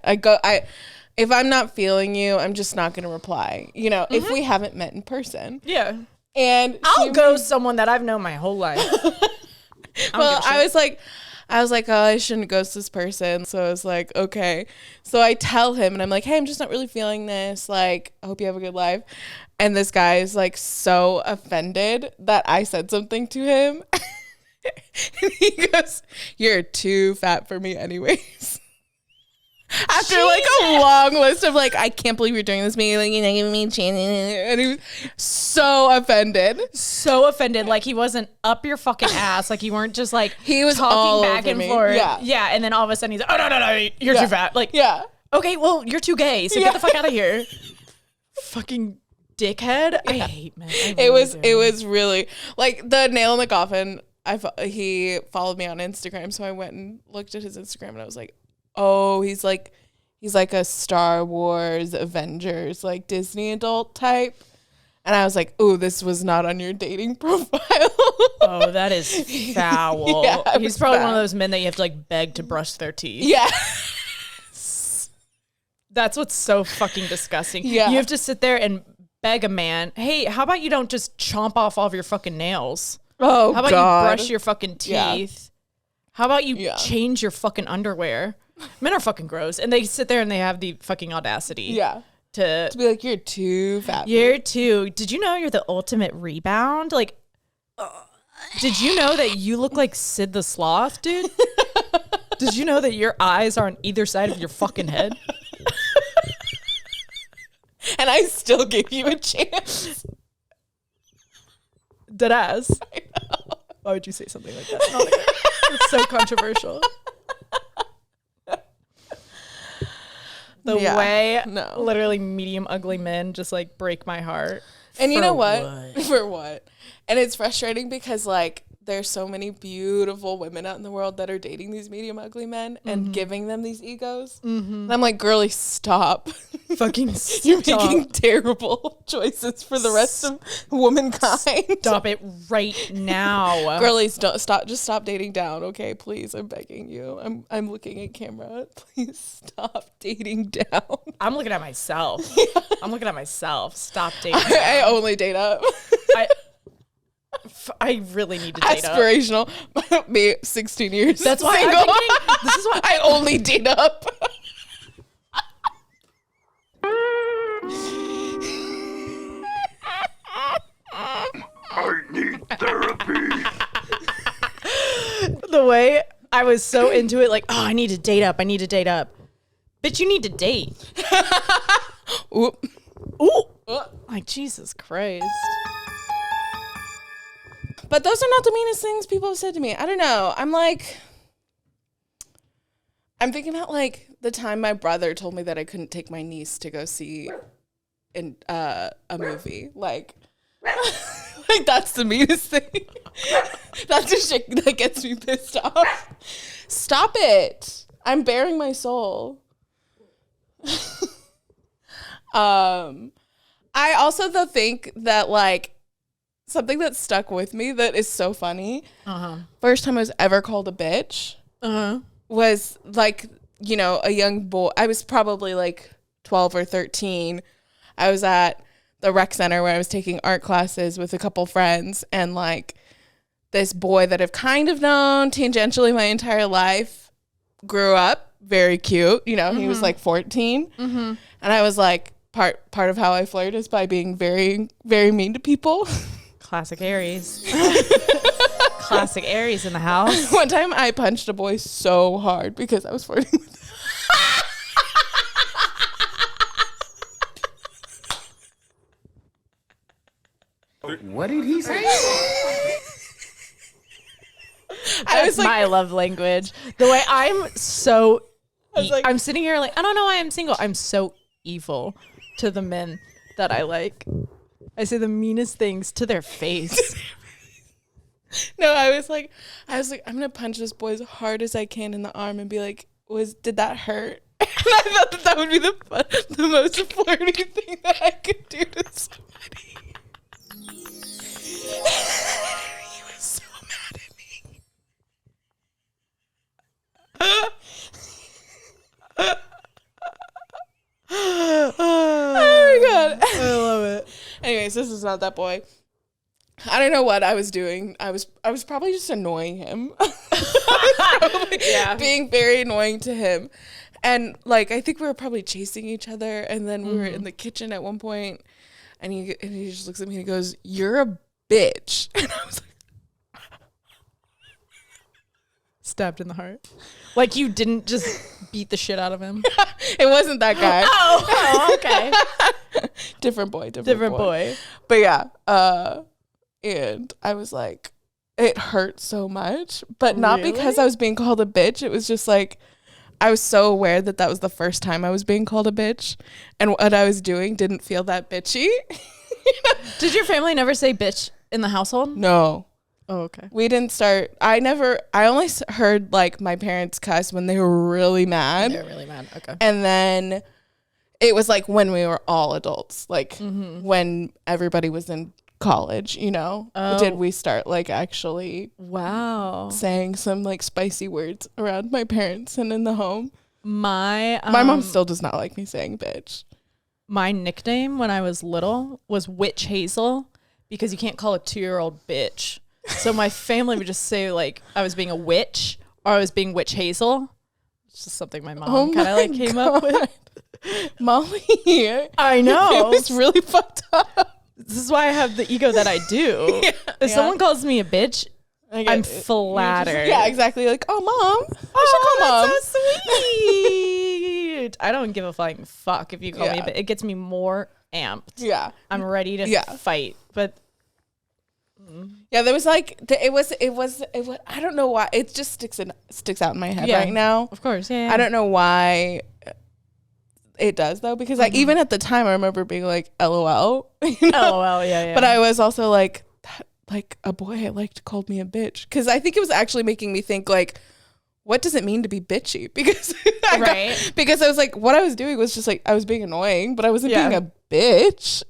[SPEAKER 2] If I'm not feeling you, I'm just not going to reply, you know, if we haven't met in person.
[SPEAKER 1] Yeah.
[SPEAKER 2] And
[SPEAKER 1] I'll ghost someone that I've known my whole life.
[SPEAKER 2] Well, I was like, oh, I shouldn't ghost this person. So I was like, okay. So I tell him and I'm like, hey, I'm just not really feeling this. Like, I hope you have a good life. And this guy is like so offended that I said something to him. And he goes, you're too fat for me anyways. After like a long list of like, I can't believe you're doing this to me. Like, you're not giving me a chance. And he was so offended.
[SPEAKER 1] So offended. Like he wasn't up your fucking ass. Like you weren't just like
[SPEAKER 2] he was
[SPEAKER 1] talking
[SPEAKER 2] all
[SPEAKER 1] back
[SPEAKER 2] over
[SPEAKER 1] and
[SPEAKER 2] me.
[SPEAKER 1] forth.
[SPEAKER 2] Yeah.
[SPEAKER 1] Yeah. And then all of a sudden he's like, oh, no, you're too fat. Like,
[SPEAKER 2] yeah.
[SPEAKER 1] Okay, well, you're too gay. So get the fuck out of here. Fucking dickhead. I hate men.
[SPEAKER 2] It was really like the nail in the coffin. He followed me on Instagram, so I went and looked at his Instagram and I was like, oh, he's like a Star Wars Avengers like Disney adult type. And I was like, oh, this was not on your dating profile.
[SPEAKER 1] Oh, that is foul.
[SPEAKER 2] Yeah,
[SPEAKER 1] he's probably one of those men that you have to like beg to brush their teeth.
[SPEAKER 2] Yeah.
[SPEAKER 1] That's what's so fucking disgusting.
[SPEAKER 2] Yeah.
[SPEAKER 1] You have to sit there and beg a man, hey, how about you don't just chomp off all of your fucking nails?
[SPEAKER 2] Oh,
[SPEAKER 1] how about
[SPEAKER 2] God.
[SPEAKER 1] you brush your fucking teeth? Yeah. How about you change your fucking underwear? Men are fucking gross. And they sit there and they have the fucking audacity.
[SPEAKER 2] Yeah.
[SPEAKER 1] To
[SPEAKER 2] be like, you're too fat.
[SPEAKER 1] Did you know you're the ultimate rebound? Like, did you know that you look like Sid the Sloth, dude? Did you know that your eyes are on either side of your fucking head?
[SPEAKER 2] And I still gave you a chance.
[SPEAKER 1] Deadass. I know. Why would you say something like that? Oh my God. It's so controversial. The way literally medium ugly men just like break my heart.
[SPEAKER 2] And you know what? For what? And it's frustrating because like there's so many beautiful women out in the world that are dating these medium ugly men and giving them these egos. And I'm like, girly, stop.
[SPEAKER 1] Fucking
[SPEAKER 2] You're making terrible choices for the rest of womankind.
[SPEAKER 1] Stop it right now.
[SPEAKER 2] Girlies, don't stop. Just stop dating down, okay? Please, I'm begging you. I'm looking at camera. Please stop dating down.
[SPEAKER 1] I'm looking at myself. I'm looking at myself. Stop dating down.
[SPEAKER 2] I only date up.
[SPEAKER 1] I really need to date
[SPEAKER 2] aspirational.
[SPEAKER 1] up.
[SPEAKER 2] Me, 16 years.
[SPEAKER 1] That's why
[SPEAKER 2] single.
[SPEAKER 1] I'm thinking, this is why
[SPEAKER 2] I only date up.
[SPEAKER 3] I need therapy.
[SPEAKER 1] The way I was so into it, like, oh, I need to date up. Bitch, you need to date.
[SPEAKER 2] Oop.
[SPEAKER 1] Ooh. Like, Jesus Christ.
[SPEAKER 2] But those are not the meanest things people have said to me. I don't know. I'm thinking about like the time my brother told me that I couldn't take my niece to go see a movie. Like that's the meanest thing. That's the shit that gets me pissed off. Stop it. I'm bearing my soul. I also though think that like something that stuck with me that is so funny. First time I was ever called a bitch was like, you know, a young boy. I was probably like 12 or 13. I was at the rec center where I was taking art classes with a couple friends, and like this boy that I've kind of known tangentially my entire life grew up very cute. You know, he was like 14. And I was like, part of how I flirt is by being very, very mean to people.
[SPEAKER 1] Classic Aries. Classic Aries in the house.
[SPEAKER 2] One time I punched a boy so hard because I was flirting with him.
[SPEAKER 3] What did he say?
[SPEAKER 1] That's like, my love language. The way I'm so... I'm sitting here like, I don't know why I'm single. I'm so evil to the men that I like. I say the meanest things to their face.
[SPEAKER 2] No, I was like, I'm gonna punch this boy as hard as I can in the arm and be like, did that hurt? And I thought that would be the most flirty thing that I could do to somebody. He was so mad at me. Oh my god.
[SPEAKER 1] I love it.
[SPEAKER 2] Anyways, this is not that boy. I don't know what I was doing. I was probably just annoying him. Being very annoying to him. And like I think we were probably chasing each other, and then we were in the kitchen at one point, and he just looks at me and he goes, "You're a bitch." And I was like,
[SPEAKER 1] Stabbed in the heart. Like you didn't just beat the shit out of him.
[SPEAKER 2] it wasn't that guy.
[SPEAKER 1] Oh, okay.
[SPEAKER 2] Different boy. But yeah, and I was like, it hurt so much, but not because I was being called a bitch. It was just like, I was so aware that was the first time I was being called a bitch, and what I was doing didn't feel that bitchy.
[SPEAKER 1] Did your family never say bitch in the household?
[SPEAKER 2] No.
[SPEAKER 1] Oh, okay.
[SPEAKER 2] We didn't start. I only heard like my parents cuss when they were really mad.
[SPEAKER 1] They're really mad. Okay.
[SPEAKER 2] And then it was like when we were all adults, like when everybody was in college, did we start like actually saying some like spicy words around my parents and in the home. My mom still does not like me saying bitch.
[SPEAKER 1] My nickname when I was little was Witch Hazel, because you can't call a 2-year-old bitch. So my family would just say like I was being a witch or I was being Witch Hazel. It's just something my mom kind of like came up with.
[SPEAKER 2] Molly,
[SPEAKER 1] I know.
[SPEAKER 2] It was really fucked up.
[SPEAKER 1] This is why I have the ego that I do. If someone calls me a bitch, I'm flattered.
[SPEAKER 2] Yeah, exactly. Like, oh, mom.
[SPEAKER 1] That's so sweet. I don't give a flying fuck if you call me a bitch. It gets me more amped.
[SPEAKER 2] Yeah.
[SPEAKER 1] I'm ready to fight. But
[SPEAKER 2] yeah, there was like, it was, I don't know why. It just sticks out in my head right now.
[SPEAKER 1] Of course. Yeah.
[SPEAKER 2] I don't know why it does though, because even at the time I remember being like, LOL.
[SPEAKER 1] LOL, yeah.
[SPEAKER 2] But I was also like, like a boy I liked called me a bitch, because I think it was actually making me think like, what does it mean to be bitchy? Because because I was like, what I was doing was just like I was being annoying, but I wasn't being a bitch.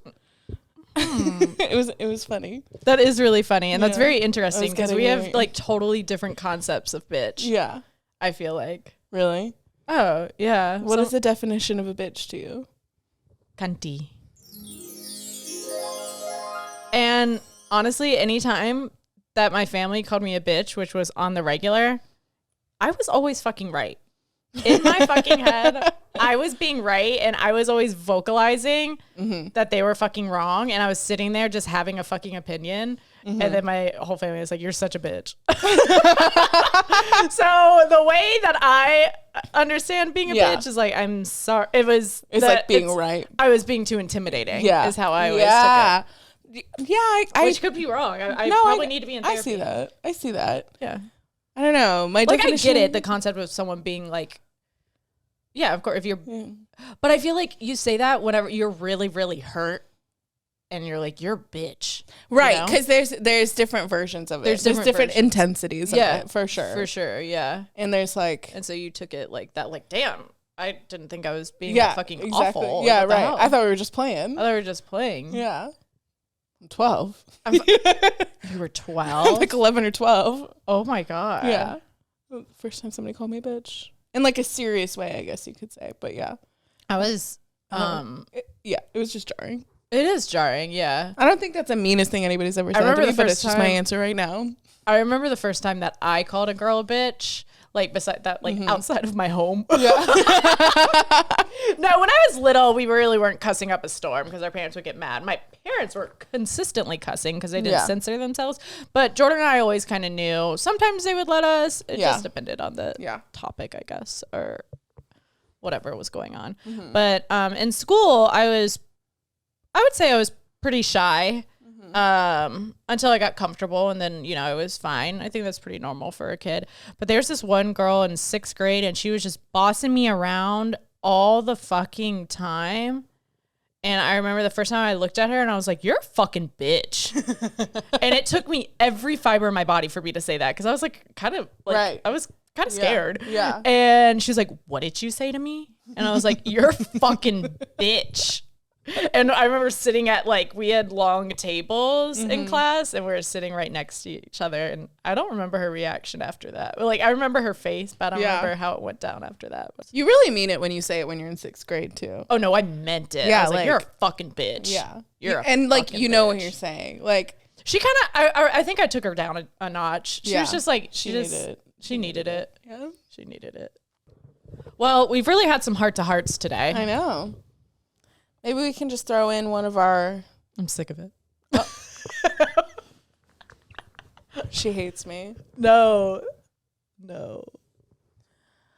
[SPEAKER 2] It was funny.
[SPEAKER 1] That is really funny, and that's very interesting because we have like totally different concepts of bitch.
[SPEAKER 2] Yeah,
[SPEAKER 1] I feel like.
[SPEAKER 2] Really?
[SPEAKER 1] Oh yeah.
[SPEAKER 2] What is the definition of a bitch to you?
[SPEAKER 1] Cunty. And honestly, anytime that my family called me a bitch, which was on the regular, I was always fucking right. In my fucking head, I was being right, and I was always vocalizing that they were fucking wrong, and I was sitting there just having a fucking opinion, and then my whole family was like, "You're such a bitch." So the way that I understand being a bitch is like, I'm sorry. It's
[SPEAKER 2] like being right.
[SPEAKER 1] I was being too intimidating.
[SPEAKER 2] Yeah,
[SPEAKER 1] is how I always took it.
[SPEAKER 2] Yeah,
[SPEAKER 1] which could be wrong. I probably need to be in therapy.
[SPEAKER 2] I see that.
[SPEAKER 1] Yeah.
[SPEAKER 2] I don't know. My definition,
[SPEAKER 1] I get it. The concept of someone being like, yeah, of course, if you're, but I feel like you say that whenever you're really, really hurt and you're like, you're a bitch.
[SPEAKER 2] Right. Because there's different versions of it. There's different intensities of it, for sure.
[SPEAKER 1] For sure. Yeah.
[SPEAKER 2] And there's like,
[SPEAKER 1] and so you took it like that, like, damn, I didn't think I was being fucking awful.
[SPEAKER 2] Yeah, right. I thought we were just playing.
[SPEAKER 1] I thought we were just playing.
[SPEAKER 2] Yeah. I'm 12.
[SPEAKER 1] You were 12?
[SPEAKER 2] Like 11 or 12.
[SPEAKER 1] Oh my God.
[SPEAKER 2] Yeah. First time somebody called me a bitch. In like a serious way, I guess you could say. But yeah.
[SPEAKER 1] I was,
[SPEAKER 2] it was just jarring.
[SPEAKER 1] It is jarring, yeah.
[SPEAKER 2] I don't think that's the meanest thing anybody's ever said to me, but it's just my answer right now.
[SPEAKER 1] I remember the first time that I called a girl a bitch, like beside that, like outside of my home. Yeah. No, when I was little, we really weren't cussing up a storm because our parents would get mad. My parents were consistently cussing because they didn't censor themselves. But Jordan and I always kind of knew. Sometimes they would let us. It just depended on the topic, I guess, or whatever was going on. But in school, I would say I was pretty shy until I got comfortable, and then, it was fine. I think that's pretty normal for a kid. But there's this one girl in 6th grade, and she was just bossing me around all the fucking time. And I remember the first time I looked at her and I was like, you're a fucking bitch. And it took me every fiber of my body for me to say that. Because I was like, kind of like, I was kind of scared.
[SPEAKER 2] Yeah.
[SPEAKER 1] And she's like, what did you say to me? And I was like, you're a fucking bitch. And I remember sitting at we had long tables in class and we were sitting right next to each other. And I don't remember her reaction after that. I remember her face, but I don't remember how it went down after that.
[SPEAKER 2] You really mean it when you say it when you're in 6th grade too.
[SPEAKER 1] Oh no, I meant it. Yeah, I was like, you're a fucking bitch.
[SPEAKER 2] Yeah.
[SPEAKER 1] You're
[SPEAKER 2] and you know what you're saying.
[SPEAKER 1] She kind of, I think I took her down a notch. She was just like, she needed it.
[SPEAKER 2] Yeah.
[SPEAKER 1] She needed it. Well, we've really had some heart-to-hearts today.
[SPEAKER 2] I know. Maybe we can just throw in one of our...
[SPEAKER 1] I'm sick of it.
[SPEAKER 2] She hates me.
[SPEAKER 1] No.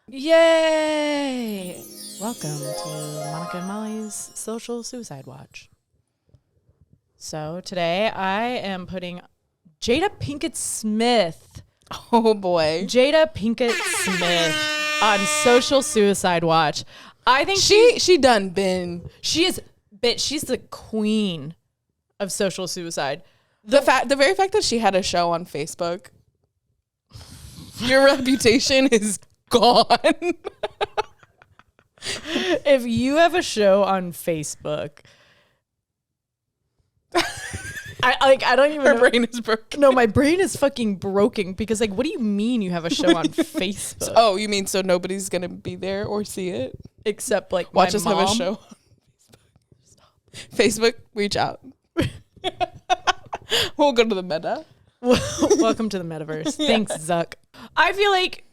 [SPEAKER 1] Yay! Welcome to Monica and Molly's Social Suicide Watch. So today I am putting Jada Pinkett Smith.
[SPEAKER 2] Oh boy.
[SPEAKER 1] Jada Pinkett Smith on Social Suicide Watch. I think
[SPEAKER 2] she done been.
[SPEAKER 1] She's the queen of social suicide.
[SPEAKER 2] The very fact that she had a show on Facebook, your reputation is gone.
[SPEAKER 1] If you have a show on Facebook, I don't even.
[SPEAKER 2] Her brain is broken.
[SPEAKER 1] No, my brain is fucking broken because what do you mean you have a show on Facebook?
[SPEAKER 2] Oh, you mean so nobody's gonna be there or see it
[SPEAKER 1] except
[SPEAKER 2] watch us
[SPEAKER 1] mom?
[SPEAKER 2] Have a show. Facebook, reach out. We'll go to the meta.
[SPEAKER 1] Welcome to the metaverse. Thanks, Zuck. I feel like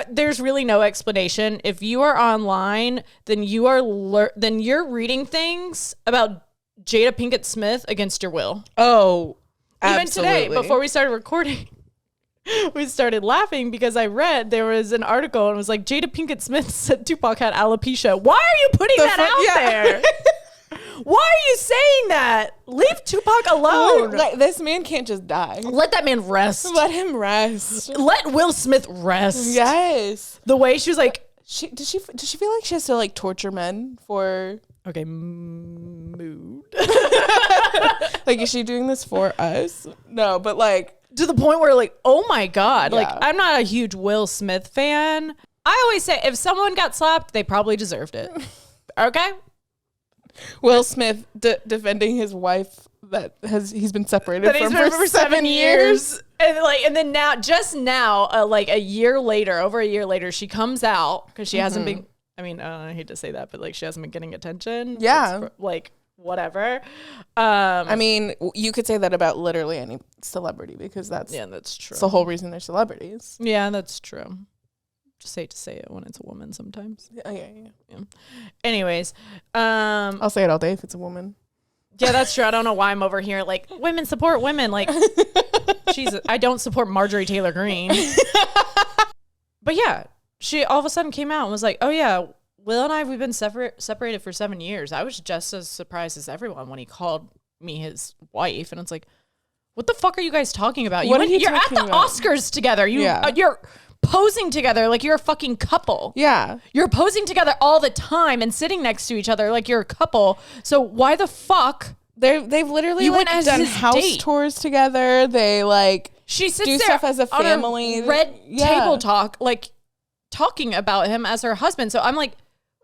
[SPEAKER 1] there's really no explanation. If you are online, then you're reading things about Jada Pinkett Smith against your will.
[SPEAKER 2] Oh, absolutely.
[SPEAKER 1] Even today, before we started recording, we started laughing because I read there was an article and it was like, Jada Pinkett Smith said Tupac had alopecia. Why are you putting that out there? Why are you saying that? Leave Tupac alone.
[SPEAKER 2] This man can't just die.
[SPEAKER 1] Let that man rest.
[SPEAKER 2] Let him rest.
[SPEAKER 1] Let Will Smith rest.
[SPEAKER 2] Yes.
[SPEAKER 1] The way she was like,
[SPEAKER 2] does she feel like she has to torture men for?
[SPEAKER 1] Okay, mood.
[SPEAKER 2] Is she doing this for us? No, but
[SPEAKER 1] to the point where oh my God, I'm not a huge Will Smith fan. I always say if someone got slapped, they probably deserved it. Okay.
[SPEAKER 2] Will Smith defending his wife he's been separated from for 7 years.
[SPEAKER 1] And then now, a year later, over a year later, she comes out because she hasn't been, I hate to say that, but she hasn't been getting attention.
[SPEAKER 2] Yeah.
[SPEAKER 1] Whatever.
[SPEAKER 2] You could say that about literally any celebrity because that's
[SPEAKER 1] true.
[SPEAKER 2] That's the whole reason they're celebrities.
[SPEAKER 1] Yeah, that's true. Just hate to say it when it's a woman sometimes.
[SPEAKER 2] Yeah.
[SPEAKER 1] Anyways,
[SPEAKER 2] I'll say it all day if it's a woman.
[SPEAKER 1] Yeah, that's true. I don't know why I'm over here women support women. Jesus, I don't support Marjorie Taylor Greene. But yeah, she all of a sudden came out and was like, oh yeah, Will and I, we've been separated for 7 years. I was just as surprised as everyone when he called me his wife. And it's like, what the fuck are you guys talking about? You're at the Oscars together. You're posing together like you're a fucking couple.
[SPEAKER 2] Yeah.
[SPEAKER 1] You're posing together all the time and sitting next to each other like you're a couple. So why the fuck?
[SPEAKER 2] They've literally done house tours together. They
[SPEAKER 1] she sits
[SPEAKER 2] do
[SPEAKER 1] there
[SPEAKER 2] stuff as a family.
[SPEAKER 1] On a red table talk, talking about him as her husband. So I'm like,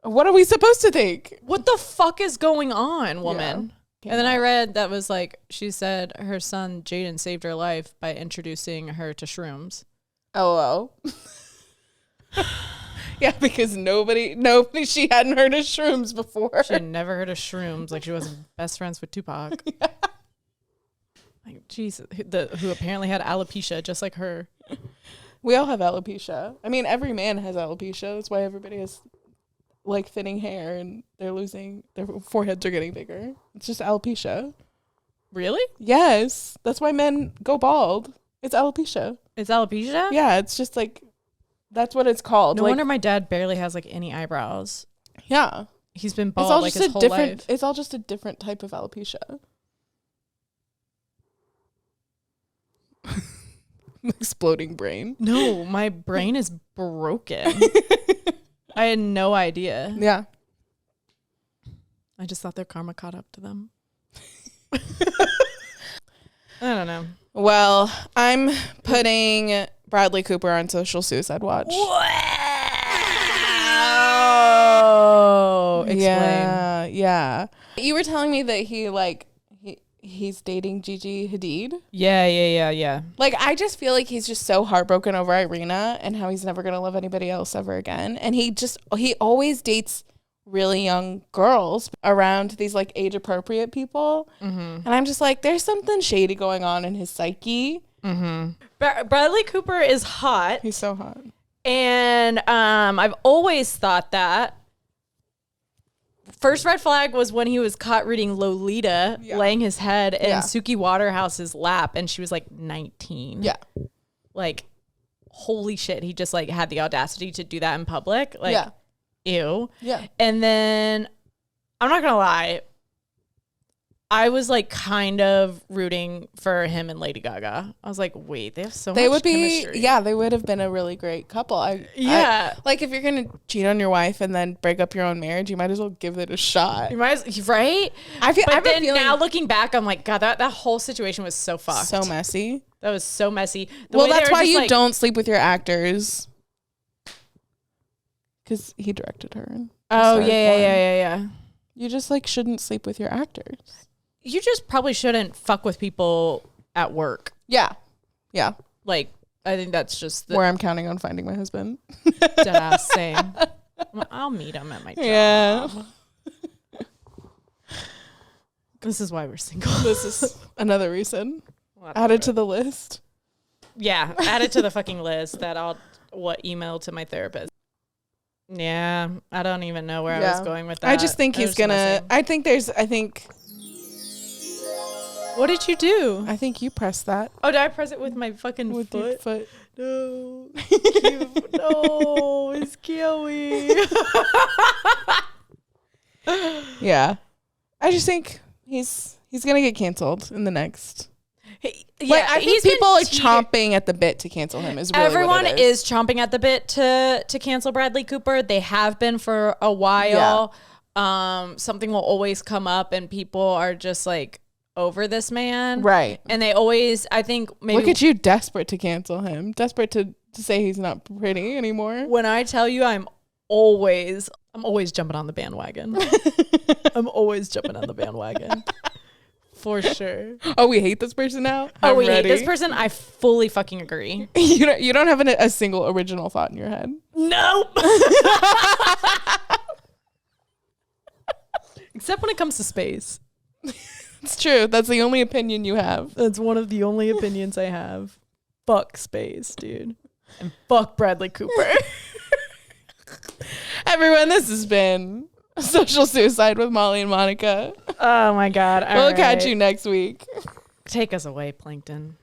[SPEAKER 2] what are we supposed to think?
[SPEAKER 1] What the fuck is going on, woman? Yeah. And then I read that was she said her son Jaden saved her life by introducing her to shrooms.
[SPEAKER 2] Oh. Yeah, because nobody she hadn't heard of shrooms before.
[SPEAKER 1] She had never heard of shrooms. She wasn't best friends with Tupac. Yeah. Jesus, who apparently had alopecia just like her.
[SPEAKER 2] We all have alopecia. Every man has alopecia. That's why everybody has thinning hair and their foreheads are getting bigger. It's just alopecia.
[SPEAKER 1] Really?
[SPEAKER 2] Yes. That's why men go bald. It's alopecia.
[SPEAKER 1] It's alopecia?
[SPEAKER 2] Yeah, it's just that's what it's called.
[SPEAKER 1] No wonder my dad barely has any eyebrows.
[SPEAKER 2] Yeah.
[SPEAKER 1] He's been bald his whole life.
[SPEAKER 2] It's all just a different type of alopecia. Exploding brain.
[SPEAKER 1] No, my brain is broken. I had no idea.
[SPEAKER 2] Yeah.
[SPEAKER 1] I just thought their karma caught up to them. I don't know.
[SPEAKER 2] Well, I'm putting Bradley Cooper on social suicide watch.
[SPEAKER 1] Wow. Explain.
[SPEAKER 2] Yeah. You were telling me that he's dating Gigi Hadid.
[SPEAKER 1] Yeah.
[SPEAKER 2] Like, I just feel like he's just so heartbroken over Irina and how he's never going to love anybody else ever again. And he always dates really young girls around these like age appropriate people. And I'm just like, there's something shady going on in his psyche.
[SPEAKER 1] Bradley Cooper is hot.
[SPEAKER 2] He's so hot.
[SPEAKER 1] And I've always thought that. First red flag was when he was caught reading Lolita, laying his head in Suki Waterhouse's lap, and she was like 19.
[SPEAKER 2] Yeah.
[SPEAKER 1] Like, holy shit, he just like had the audacity to do that in public. Like, ew.
[SPEAKER 2] Yeah.
[SPEAKER 1] And then, I'm not gonna lie, I was like kind of rooting for him and Lady Gaga. I was like, wait, they have so much chemistry.
[SPEAKER 2] Yeah, they would have been a really great couple. Like if you're gonna cheat on your wife and then break up your own marriage, you might as well give it a shot.
[SPEAKER 1] You might as, right? But then now looking back, I'm like, God, that whole situation was so fucked.
[SPEAKER 2] So messy.
[SPEAKER 1] That was so messy.
[SPEAKER 2] That's why you don't sleep with your actors. Because he directed her.
[SPEAKER 1] Oh, yeah.
[SPEAKER 2] You just like shouldn't sleep with your actors.
[SPEAKER 1] You just probably shouldn't fuck with people at work.
[SPEAKER 2] Yeah.
[SPEAKER 1] Like, I think that's just
[SPEAKER 2] where I'm counting on finding my husband.
[SPEAKER 1] Deadass, same. I'll meet him at my job.
[SPEAKER 2] Yeah.
[SPEAKER 1] This is why we're single.
[SPEAKER 2] This is another reason. Add it to the list.
[SPEAKER 1] Yeah, add it to the fucking list that I'll email to my therapist. Yeah, I don't even know where I was going with that.
[SPEAKER 2] I just think he's gonna. I think.
[SPEAKER 1] What did you do?
[SPEAKER 2] I think you pressed that.
[SPEAKER 1] Oh, did I press it with my fucking
[SPEAKER 2] with
[SPEAKER 1] foot?
[SPEAKER 2] Your foot?
[SPEAKER 1] No. No, it's scary.
[SPEAKER 2] Yeah. I just think he's gonna get canceled in the next. I think people are chomping at the bit to cancel him. Is really
[SPEAKER 1] everyone
[SPEAKER 2] what it
[SPEAKER 1] is chomping at the bit to cancel Bradley Cooper. They have been for a while. Yeah. Something will always come up, and people are just like over this man,
[SPEAKER 2] right? And they always,
[SPEAKER 1] I think, maybe
[SPEAKER 2] look at you, desperate to cancel him, desperate to say he's not pretty anymore.
[SPEAKER 1] When I tell you, I'm always jumping on the bandwagon. I'm always jumping on the bandwagon. For sure.
[SPEAKER 2] Oh, we hate this person now?
[SPEAKER 1] We hate this person? I fully fucking agree.
[SPEAKER 2] You don't have a single original thought in your head?
[SPEAKER 1] Nope. Except when it comes to space.
[SPEAKER 2] It's true. That's the only opinion you have.
[SPEAKER 1] That's one of the only opinions I have. Fuck space, dude. And fuck Bradley Cooper.
[SPEAKER 2] Everyone, this has been Social Suicide with Molly and Monica.
[SPEAKER 1] Oh my God.
[SPEAKER 2] We'll catch you next week.
[SPEAKER 1] Take us away, Plankton.